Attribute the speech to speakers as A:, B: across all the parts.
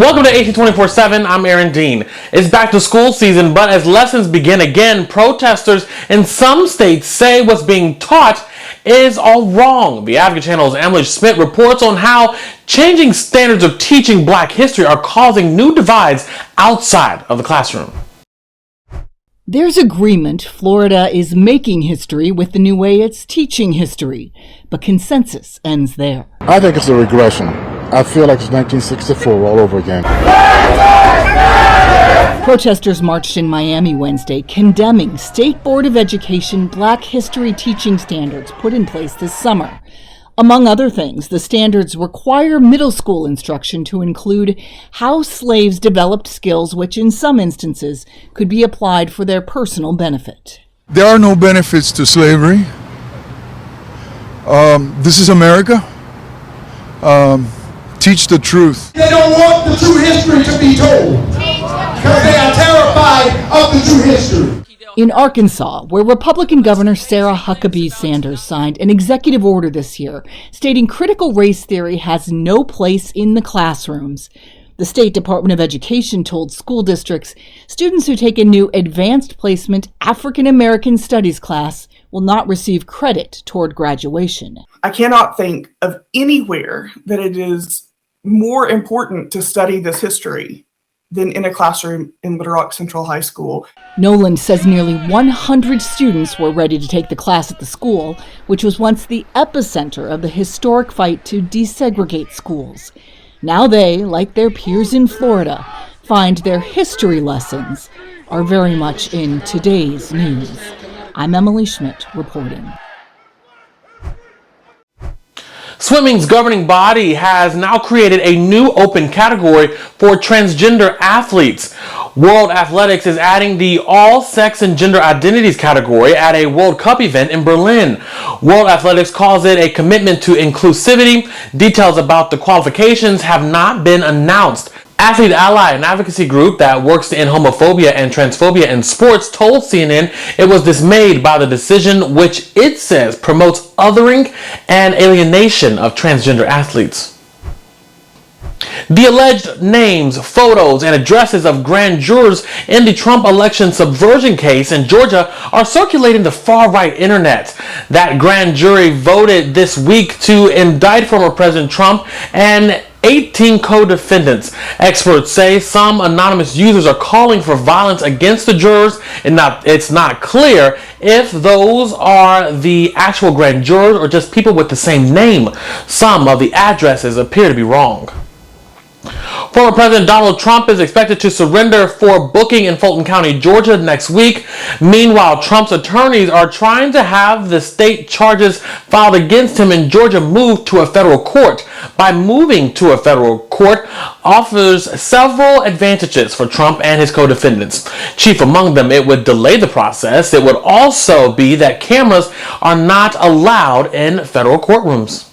A: Welcome to AC 24/7. I'm Aaron Dean. It's back to school season, but as lessons begin again, protesters in some states say what's being taught is all wrong. The Advocate Channel's Emily Schmidt reports on how changing standards of teaching Black history are causing new divides outside of the classroom.
B: There's agreement Florida is making history with the new way it's teaching history, but consensus ends there.
C: I think it's a regression. I feel like it's 1964 all over again.
B: Protesters marched in Miami Wednesday condemning State Board of Education Black history teaching standards put in place this summer. Among other things, the standards require middle school instruction to include how slaves developed skills which in some instances could be applied for their personal benefit.
D: There are no benefits to slavery. This is America. Teach the truth.
E: They don't want the true history to be told because they are terrified of the true history.
B: In Arkansas, where Republican Governor Sarah Huckabee Sanders signed an executive order this year stating critical race theory has no place in the classrooms, the State Department of Education told school districts students who take a new advanced placement African American Studies class will not receive credit toward graduation.
F: I cannot think of anywhere that it is more important to study this history than in a classroom in Little Rock Central High School.
B: Noland says nearly 100 students were ready to take the class at the school, which was once the epicenter of the historic fight to desegregate schools. Now they, like their peers in Florida, find their history lessons are very much in today's news. I'm Emily Schmidt reporting.
A: Swimming's governing body has now created a new open category for transgender athletes. World Athletics is adding the all sex and gender identities category at a World Cup event in Berlin. World Athletics calls it a commitment to inclusivity. Details about the qualifications have not been announced. Athlete Ally, an advocacy group that works to end homophobia and transphobia in sports, told CNN it was dismayed by the decision, which it says promotes othering and alienation of transgender athletes. The alleged names, photos, and addresses of grand jurors in the Trump election subversion case in Georgia are circulating the far-right internet. That grand jury voted this week to indict former President Trump and 18 co-defendants. Experts say some anonymous users are calling for violence against the jurors, and it's not clear if those are the actual grand jurors or just people with the same name. Some of the addresses appear to be wrong. Former President Donald Trump is expected to surrender for booking in Fulton County, Georgia next week. Meanwhile, Trump's attorneys are trying to have the state charges filed against him in Georgia moved to a federal court. By moving to a federal court offers several advantages for Trump and his co-defendants. Chief among them, it would delay the process. It would also be that cameras are not allowed in federal courtrooms.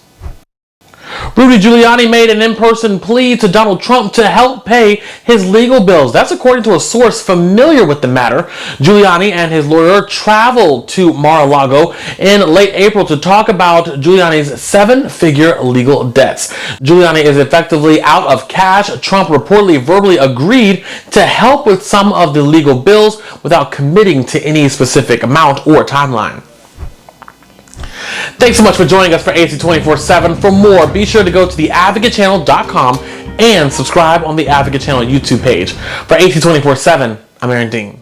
A: Rudy Giuliani made an in-person plea to Donald Trump to help pay his legal bills. That's according to a source familiar with the matter. Giuliani and his lawyer traveled to Mar-a-Lago in late April to talk about Giuliani's seven-figure legal debts. Giuliani is effectively out of cash. Trump reportedly verbally agreed to help with some of the legal bills without committing to any specific amount or timeline. Thanks so much for joining us for AC 24/7. For more, be sure to go to theadvocatechannel.com and subscribe on the Advocate Channel YouTube page. For AC 24/7, I'm Aaron Dean.